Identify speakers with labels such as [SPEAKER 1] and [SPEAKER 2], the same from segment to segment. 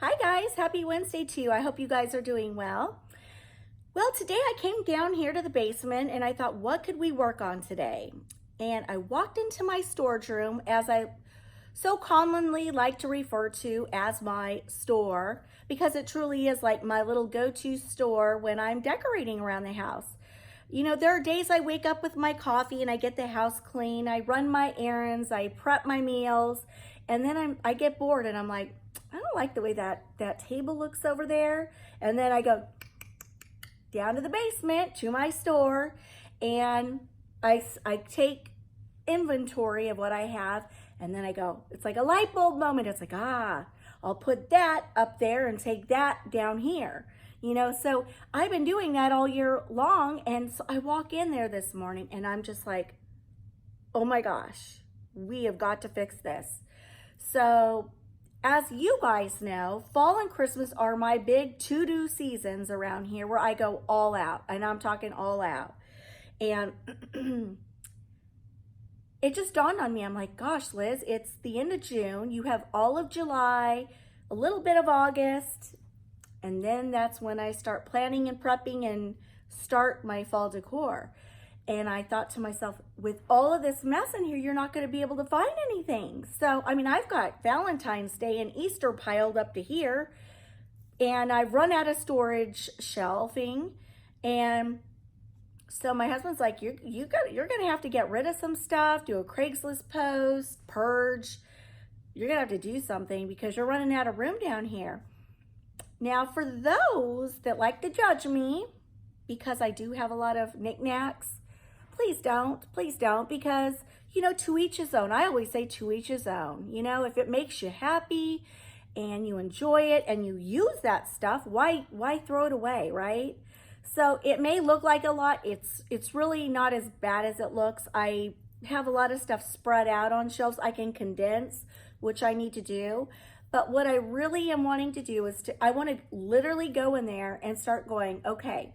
[SPEAKER 1] Hi guys, happy Wednesday to you. I hope you guys are doing well. Well, today I came down here to the basement and I thought, what could we work on today? And I walked into my storage room, as I so commonly like to refer to as my store, because it truly is like my little go-to store when I'm decorating around the house. You know, there are days I wake up with my coffee and I get the house clean, I run my errands, I prep my meals, and then I get bored and I'm like, I don't like the way that table looks over there. And then I go down to the basement to my store and I take inventory of what I have, and then I go, it's like a light bulb moment. It's like, I'll put that up there and take that down here. You know, so I've been doing that all year long. And so I walk in there this morning and I'm just like, oh my gosh, we have got to fix this. So as you guys know, fall and Christmas are my big to-do seasons around here where I go all out, and I'm talking all out. And it just dawned on me, I'm like, gosh, Liz, it's the end of June. You have all of July, a little bit of August, and then that's when I start planning and prepping and start my fall decor. And I thought to myself, with all of this mess in here, you're not going to be able to find anything. So, I mean, I've got Valentine's Day and Easter piled up to here, and I've run out of storage shelving. And so my husband's like, you're going to have to get rid of some stuff, do a Craigslist post, purge. You're going to have to do something because you're running out of room down here. Now, for those that like to judge me, because I do have a lot of knickknacks, please don't, because, you know, to each his own. I always say to each his own. You know, if it makes you happy and you enjoy it and you use that stuff, why throw it away, right? So it may look like a lot. It's really not as bad as it looks. I have a lot of stuff spread out on shelves. I can condense, which I need to do. But what I really am wanting to do is I want to literally go in there and start going, okay,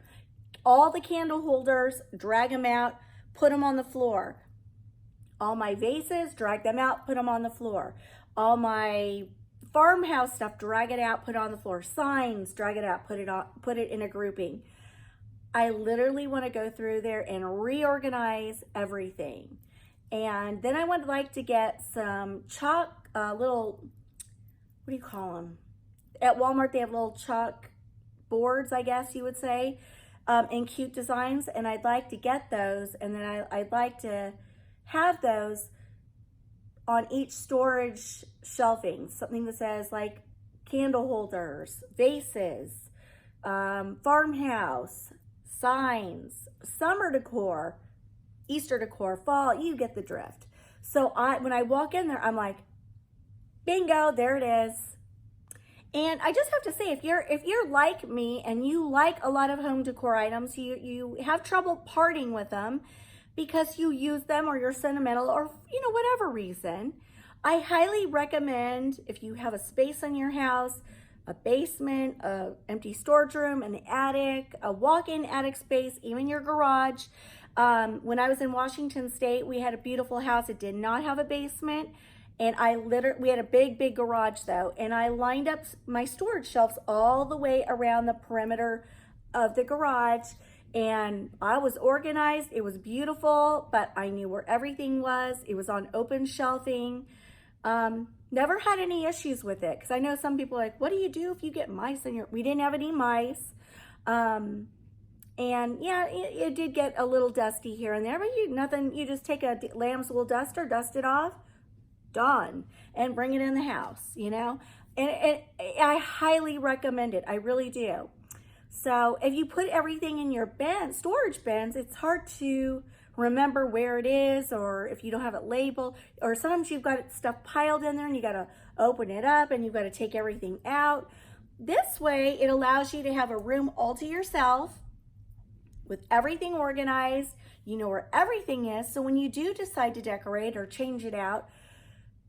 [SPEAKER 1] all the candle holders, drag them out, put them on the floor. All my vases, drag them out, put them on the floor. All my farmhouse stuff, drag it out, put it on the floor. Signs, drag it out, put it in a grouping. I literally want to go through there and reorganize everything. And then I would like to get some chalk, little, what do you call them? At Walmart, they have little chalk boards, I guess you would say, in cute designs. And I'd like to get those. And then I'd like to have those on each storage shelving. Something that says like candle holders, vases, farmhouse, signs, summer decor, Easter decor, fall, you get the drift. So when I walk in there, I'm like, bingo, there it is. And I just have to say, if you're like me and you like a lot of home decor items, you have trouble parting with them because you use them or you're sentimental or, you know, whatever reason, I highly recommend, if you have a space in your house, a basement, a empty storage room, an attic, a walk-in attic space, even your garage. When I was in Washington State, we had a beautiful house. It did not have a basement. And we had a big garage though. And I lined up my storage shelves all the way around the perimeter of the garage. And I was organized. It was beautiful, but I knew where everything was. It was on open shelving. Never had any issues with it. Cause I know some people are like, what do you do if you get mice in we didn't have any mice. And yeah, it did get a little dusty here and there, but you just take a lamb's wool duster, dust it off, done, and bring it in the house, you know? And I highly recommend it. I really do. So if you put everything in your storage bins, it's hard to remember where it is, or if you don't have it labeled, or sometimes you've got stuff piled in there and you got to open it up and you've got to take everything out. This way, it allows you to have a room all to yourself with everything organized. You know where everything is. So when you do decide to decorate or change it out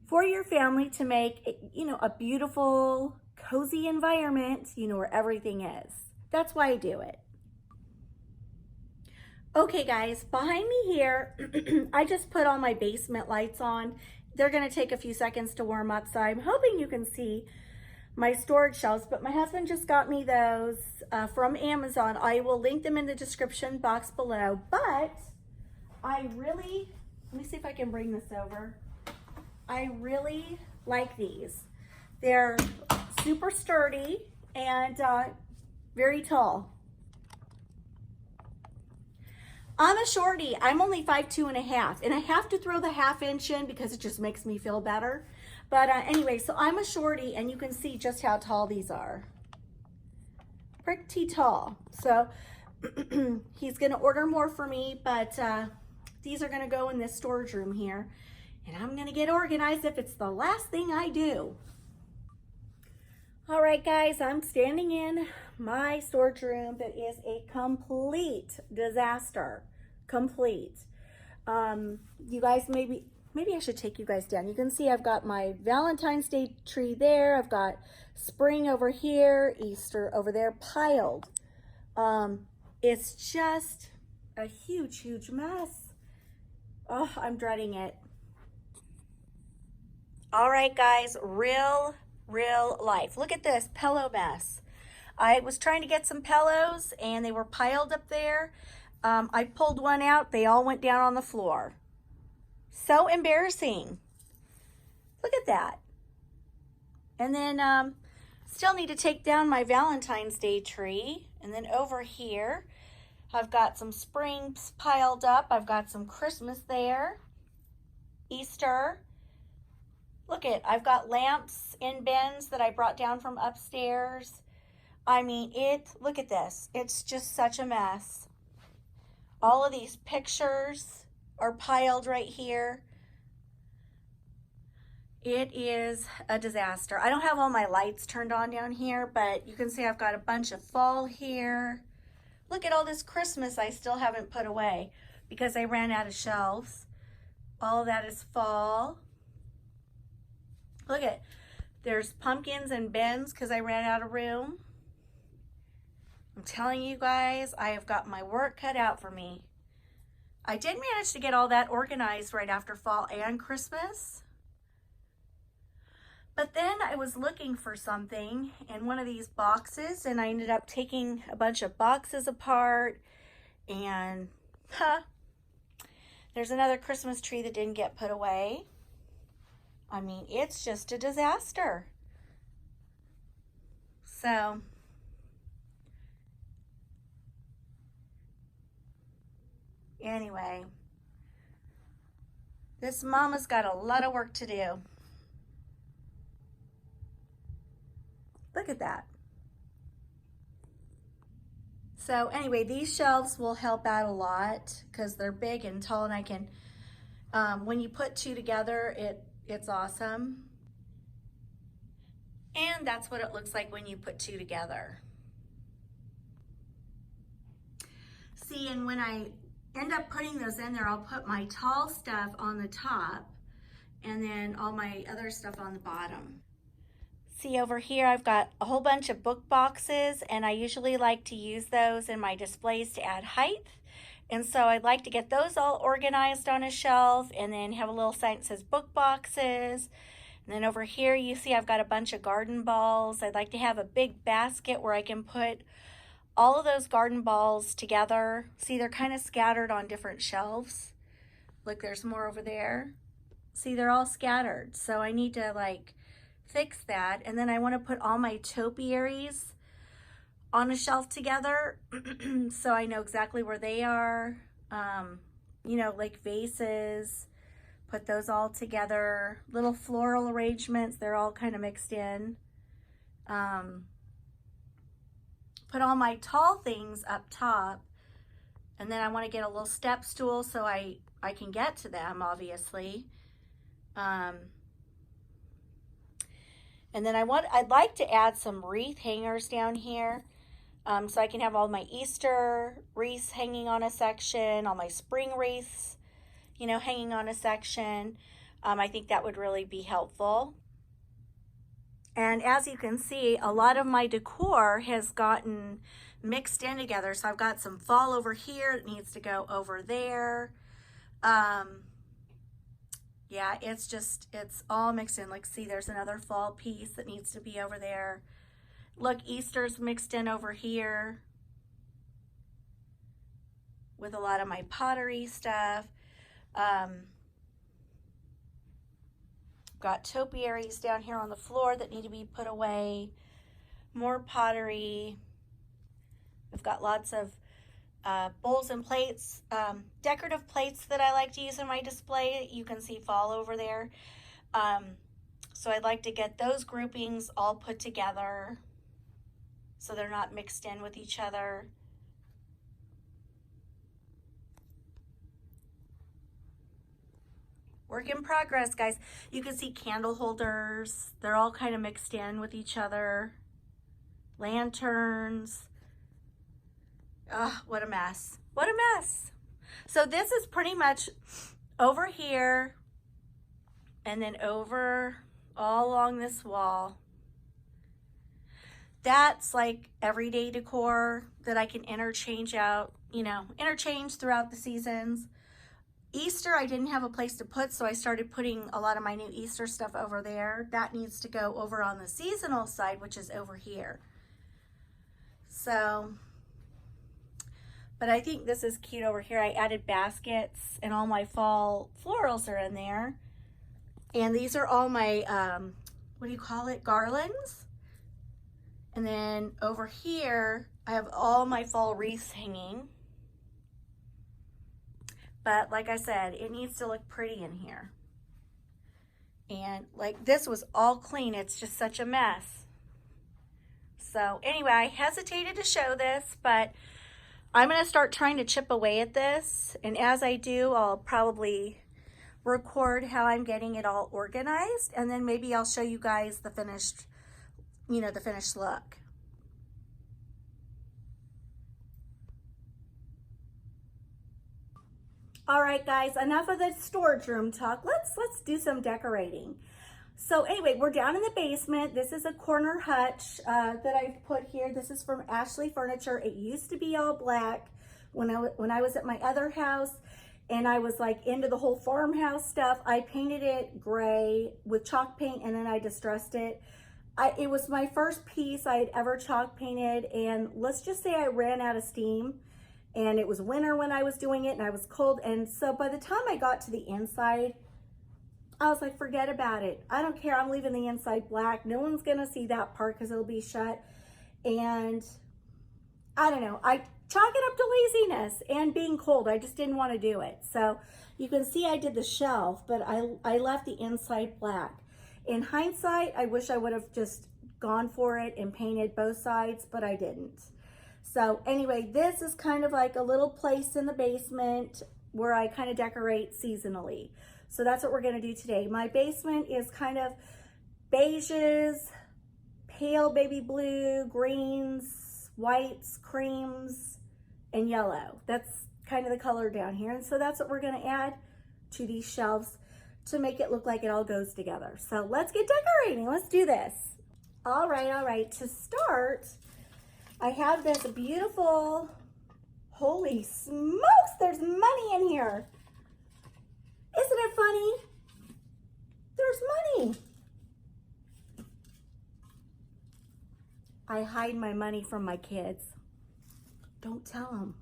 [SPEAKER 1] for your family to make, you know, a beautiful, cozy environment, you know where everything is. That's why I do it. Okay guys, behind me here, I just put all my basement lights on. They're gonna take a few seconds to warm up, so I'm hoping you can see. my storage shelves, but my husband just got me those from Amazon. I will link them in the description box below, but I really, let me see if I can bring this over. I really like these. They're super sturdy and very tall. I'm a shorty. I'm only 5'2½", and I have to throw the ½ inch in because it just makes me feel better. But anyway, so I'm a shorty, and you can see just how tall these are. Pretty tall. So he's gonna order more for me, but these are gonna go in this storage room here, and I'm gonna get organized if it's the last thing I do. All right, guys, I'm standing in my storage room that is a complete disaster. Complete. You guys, maybe I should take you guys down. You can see I've got my Valentine's Day tree there. I've got spring over here, Easter over there, piled. It's just a huge, huge mess. Oh, I'm dreading it. All right, guys, real life. Look at this pillow mess. I was trying to get some pillows and they were piled up there. I pulled one out. They all went down on the floor. So embarrassing. Look at that. And then still need to take down my Valentine's Day tree. And then over here, I've got some springs piled up. I've got some Christmas there. Easter. Look at, I've got lamps in bins that I brought down from upstairs. I mean, look at this. It's just such a mess. All of these pictures are piled right here. It is a disaster. I don't have all my lights turned on down here, but you can see I've got a bunch of fall here. Look at all this Christmas I still haven't put away because I ran out of shelves. All of that is fall. Look at, there's pumpkins and bins because I ran out of room. I'm telling you guys, I have got my work cut out for me. I did manage to get all that organized right after fall and Christmas. But then I was looking for something in one of these boxes and I ended up taking a bunch of boxes apart and there's another Christmas tree that didn't get put away. I mean, it's just a disaster. So, anyway, this mama's got a lot of work to do. Look at that. So anyway, these shelves will help out a lot because they're big and tall, and I can, when you put two together, it's awesome. And that's what it looks like when you put two together. See, and when I end up putting those in there, I'll put my tall stuff on the top and then all my other stuff on the bottom. See over here, I've got a whole bunch of book boxes, and I usually like to use those in my displays to add height. And so I'd like to get those all organized on a shelf and then have a little sign that says book boxes. And then over here, you see I've got a bunch of garden balls. I'd like to have a big basket where I can put all of those garden balls together. See, they're kind of scattered on different shelves. Look, there's more over there. See, they're all scattered. So I need to like fix that. And then I want to put all my topiaries on a shelf together so I know exactly where they are. You know, like vases, put those all together. Little floral arrangements, they're all kind of mixed in. Put all my tall things up top, and then I want to get a little step stool so I can get to them, obviously. And then I'd like to add some wreath hangers down here. So I can have all my Easter wreaths hanging on a section, all my spring wreaths, you know, hanging on a section. I think that would really be helpful. And as you can see, a lot of my decor has gotten mixed in together. So I've got some fall over here that needs to go over there. Yeah, Yeah, it's all mixed in. Like, see, there's another fall piece that needs to be over there. Look, Easter's mixed in over here with a lot of my pottery stuff. Got topiaries down here on the floor that need to be put away. More pottery. I've got lots of bowls and plates, decorative plates that I like to use in my display. You can see fall over there. So I'd like to get those groupings all put together so they're not mixed in with each other. Work in progress, guys. You can see candle holders. They're all kind of mixed in with each other. Lanterns. Oh, what a mess. What a mess. So this is pretty much over here and then over all along this wall. That's like everyday decor that I can interchange out, you know, interchange throughout the seasons. Easter, I didn't have a place to put, so I started putting a lot of my new Easter stuff over there. That needs to go over on the seasonal side, which is over here. So, but I think this is cute over here. I added baskets and all my fall florals are in there. And these are all my, what do you call it, garlands. And then over here, I have all my fall wreaths hanging. But like I said, it needs to look pretty in here. And like this was all clean. It's just such a mess. So anyway, I hesitated to show this, but I'm going to start trying to chip away at this. And as I do, I'll probably record how I'm getting it all organized. And then maybe I'll show you guys the finished, you know, the finished look. All right, guys, enough of the storage room talk. Let's do some decorating. So anyway, we're down in the basement. This is a corner hutch that I've put here. This is from Ashley Furniture. It used to be all black when I was at my other house, and I was like into the whole farmhouse stuff. I painted it gray with chalk paint, and then I distressed it. It was my first piece I had ever chalk painted, and let's just say I ran out of steam. And it was winter when I was doing it, and I was cold. And so by the time I got to the inside, I was like, forget about it. I don't care. I'm leaving the inside black. No one's going to see that part because it'll be shut. And I don't know. I chalk it up to laziness and being cold. I just didn't want to do it. So you can see I did the shelf, but I left the inside black. In hindsight, I wish I would have just gone for it and painted both sides, but I didn't. So anyway, this is kind of like a little place in the basement where I kind of decorate seasonally. So that's what we're going to do today. My basement is kind of beiges, pale baby blue, greens, whites, creams, and yellow. That's kind of the color down here. And so that's what we're going to add to these shelves to make it look like it all goes together. So let's get decorating. Let's do this. All right. To start, I have this beautiful, holy smokes, there's money in here. Isn't it funny? There's money. I hide my money from my kids. Don't tell them.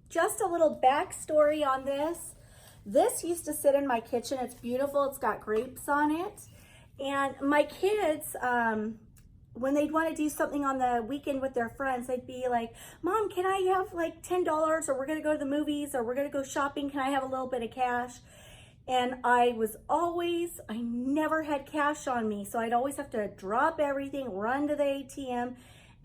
[SPEAKER 1] Just a little backstory on this. This used to sit in my kitchen. It's beautiful. It's got grapes on it. And my kids, when they'd want to do something on the weekend with their friends, they'd be like, Mom, can I have like $10, or we're going to go to the movies, or we're going to go shopping. Can I have a little bit of cash? And I never had cash on me. So I'd always have to drop everything, run to the ATM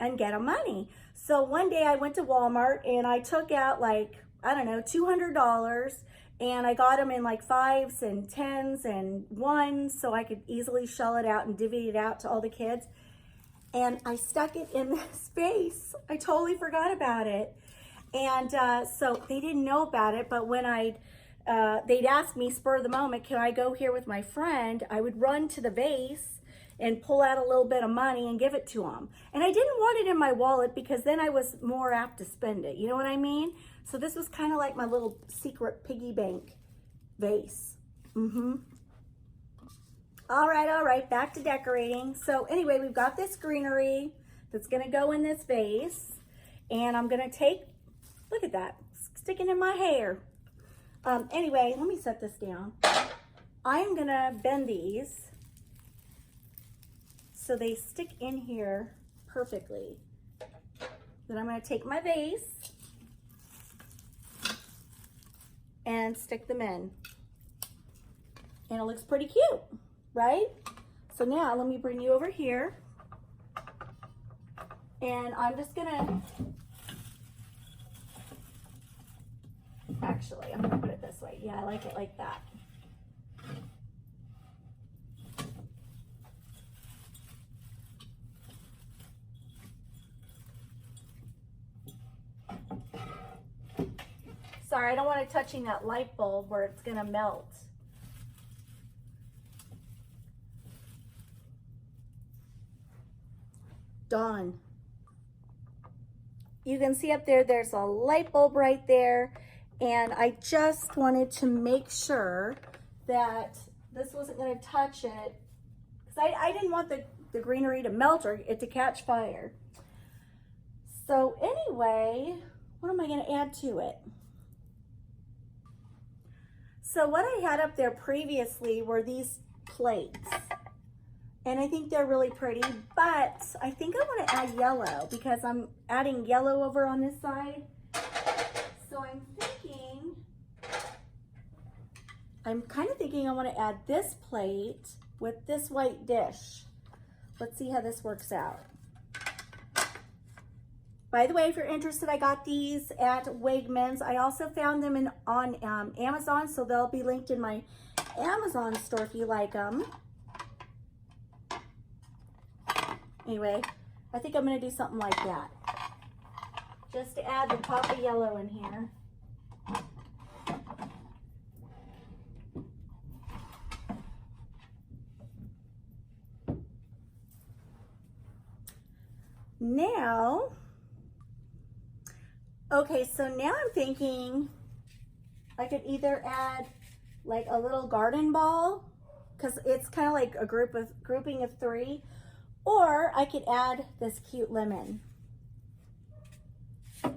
[SPEAKER 1] and get them money. So one day I went to Walmart and I took out like, I don't know, $200, and I got them in like 5s and 10s and 1s so I could easily shell it out and divvy it out to all the kids. And I stuck it in this vase. I totally forgot about it. And so they didn't know about it, but when they'd ask me spur of the moment, can I go here with my friend? I would run to the vase and pull out a little bit of money and give it to them. And I didn't want it in my wallet because then I was more apt to spend it. You know what I mean? So this was kind of like my little secret piggy bank vase. All right, back to decorating. So anyway, we've got this greenery that's gonna go in this vase, and I'm gonna take, look at that, sticking in my hair. Anyway, let me set this down. I'm gonna bend these so they stick in here perfectly. Then I'm gonna take my vase and stick them in. And it looks pretty cute, right? So now let me bring you over here. And I'm just gonna, actually, I'm gonna put it this way. Yeah, I like it like that. Sorry, I don't want it touching that light bulb where it's gonna melt. Done. You can see up there, there's a light bulb right there. And I just wanted to make sure that this wasn't gonna touch it, because I didn't want the greenery to melt or it to catch fire. So anyway, what am I gonna add to it? So what I had up there previously were these plates. And I think they're really pretty, but I think I want to add yellow because I'm adding yellow over on this side. So I'm kind of thinking I want to add this plate with this white dish. Let's see how this works out. By the way, if you're interested, I got these at Wegmans. I also found them on Amazon, so they'll be linked in my Amazon store if you like them. Anyway, I think I'm gonna do something like that. Just to add the pop of yellow in here. Now, okay, so now I'm thinking I could either add like a little garden ball, because it's kind of like a grouping of 3, or I could add this cute lemon. I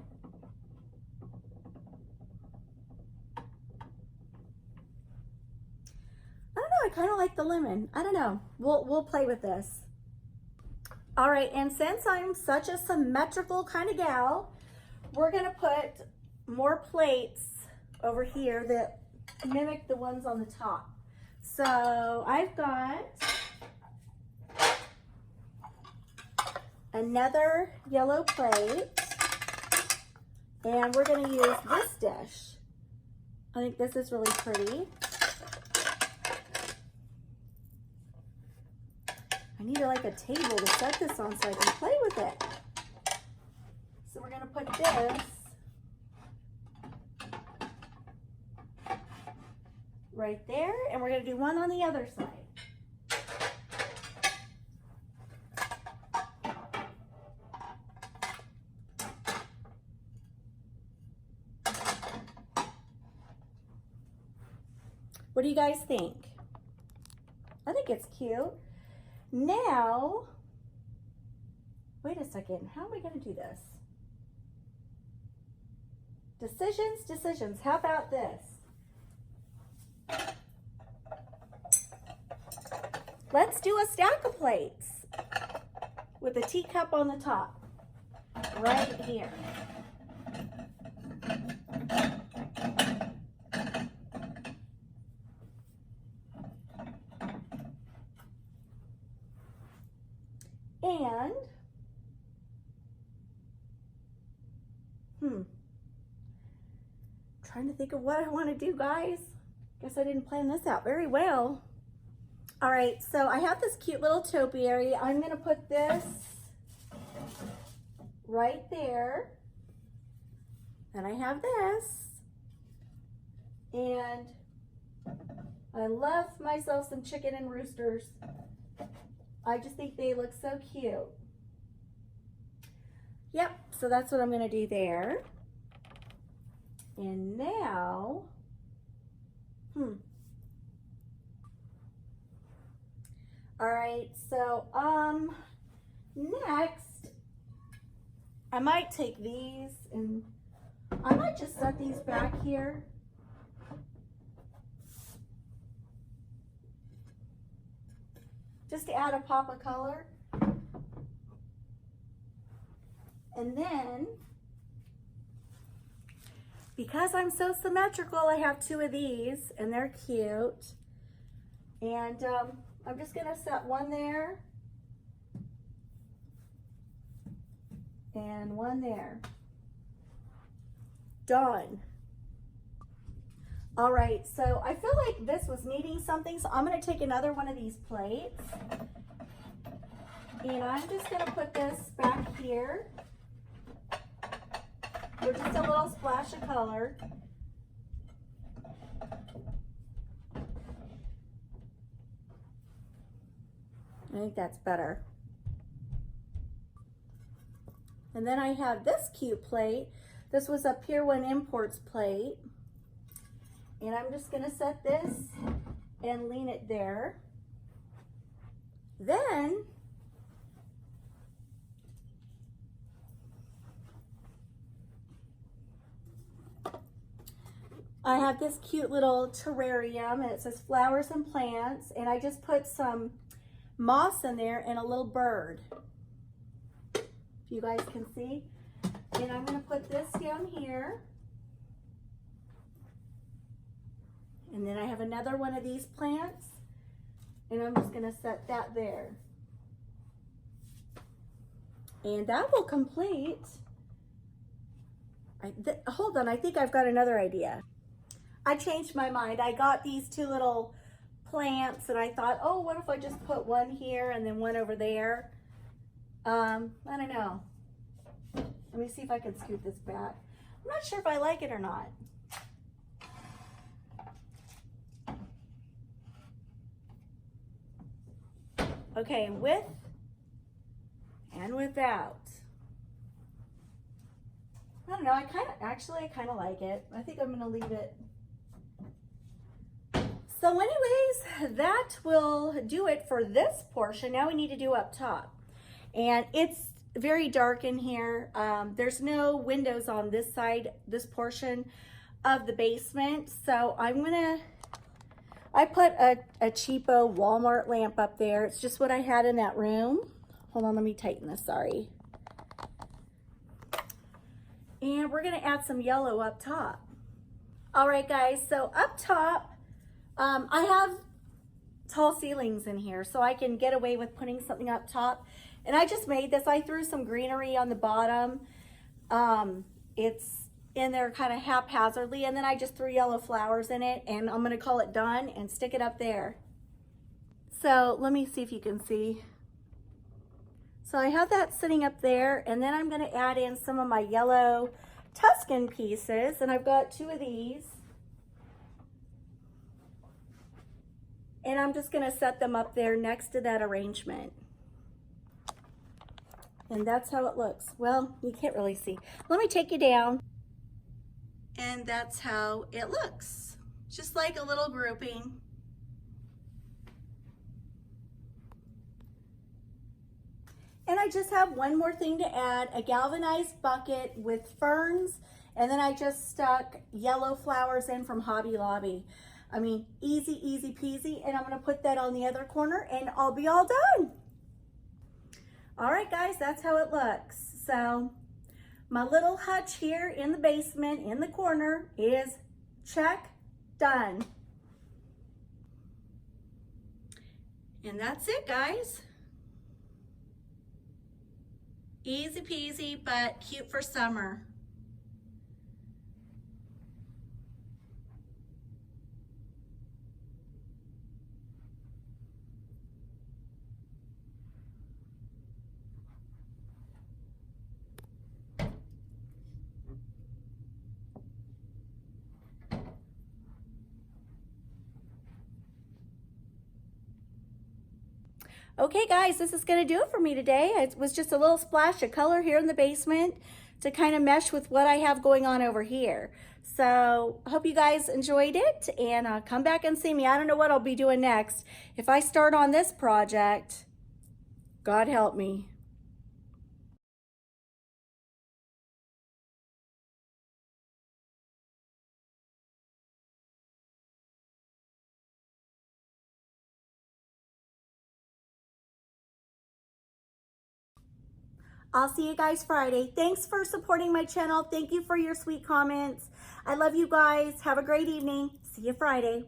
[SPEAKER 1] don't know, I kind of like the lemon. I don't know, we'll play with this. All right, and since I'm such a symmetrical kind of gal, we're gonna put more plates over here that mimic the ones on the top. So I've got another yellow plate, and we're gonna use this dish. I think this is really pretty. I need like a table to set this on so I can play with it. So we're gonna put this right there, and we're gonna do one on the other side. What do you guys think? I think it's cute. Now, wait a second, how am I gonna do this? Decisions. How about this? Let's do a stack of plates with a teacup on the top, right here. And, trying to think of what I want to do, guys. Guess I didn't plan this out very well. All right, so I have this cute little topiary. I'm gonna put this right there. And I have this. And I love myself some chicken and roosters. I just think they look so cute. Yep, so that's what I'm gonna do there. And now, All right, so next I might take these and I might just set these back here. Just to add a pop of color. And then, because I'm so symmetrical, I have two of these and they're cute. And I'm just gonna set one there and one there. Done. All right, so I feel like this was needing something, so I'm gonna take another one of these plates and I'm just gonna put this back here with just a little splash of color. I think that's better. And then I have this cute plate. This was a Pier 1 Imports plate. And I'm just gonna set this and lean it there. Then I have this cute little terrarium and it says flowers and plants, and I just put some moss in there and a little bird, if you guys can see. And I'm going to put this down here. And then I have another one of these plants and I'm just going to set that there. And that will complete. Hold on, I think I've got another idea. I changed my mind. I got these two little plants and I thought, oh, what if I just put one here and then one over there? I don't know. Let me see if I can scoot this back. I'm not sure if I like it or not. Okay, with and without. I don't know, I kind of like it. I think I'm gonna leave it. So anyways, that will do it for this portion. Now we need to do up top. And it's very dark in here. There's no windows on this side, this portion of the basement. So I put a cheapo Walmart lamp up there. It's just what I had in that room. Hold on, let me tighten this, sorry. And we're gonna add some yellow up top. All right guys, so up top, I have tall ceilings in here, so I can get away with putting something up top. And I just made this. I threw some greenery on the bottom. It's in there kind of haphazardly, and then I just threw yellow flowers in it, and I'm gonna call it done and stick it up there. So let me see if you can see. So I have that sitting up there, and then I'm gonna add in some of my yellow Tuscan pieces, and I've got two of these. And I'm just gonna set them up there next to that arrangement. And that's how it looks. Well, you can't really see. Let me take you down. And that's how it looks. Just like a little grouping. And I just have one more thing to add, a galvanized bucket with ferns. And then I just stuck yellow flowers in from Hobby Lobby. I mean, easy, easy peasy. And I'm gonna put that on the other corner and I'll be all done. All right, guys, that's how it looks. So my little hutch here in the basement, in the corner, is check, done. And that's it, guys. Easy peasy, but cute for summer. Okay guys, this is gonna do it for me today. It was just a little splash of color here in the basement. to kind of mesh with what I have going on over here. So I hope you guys enjoyed it, and come back and see me. I don't know what I'll be doing next. If I start on this project, God help me. I'll see you guys Friday. Thanks for supporting my channel. Thank you for your sweet comments. I love you guys. Have a great evening. See you Friday.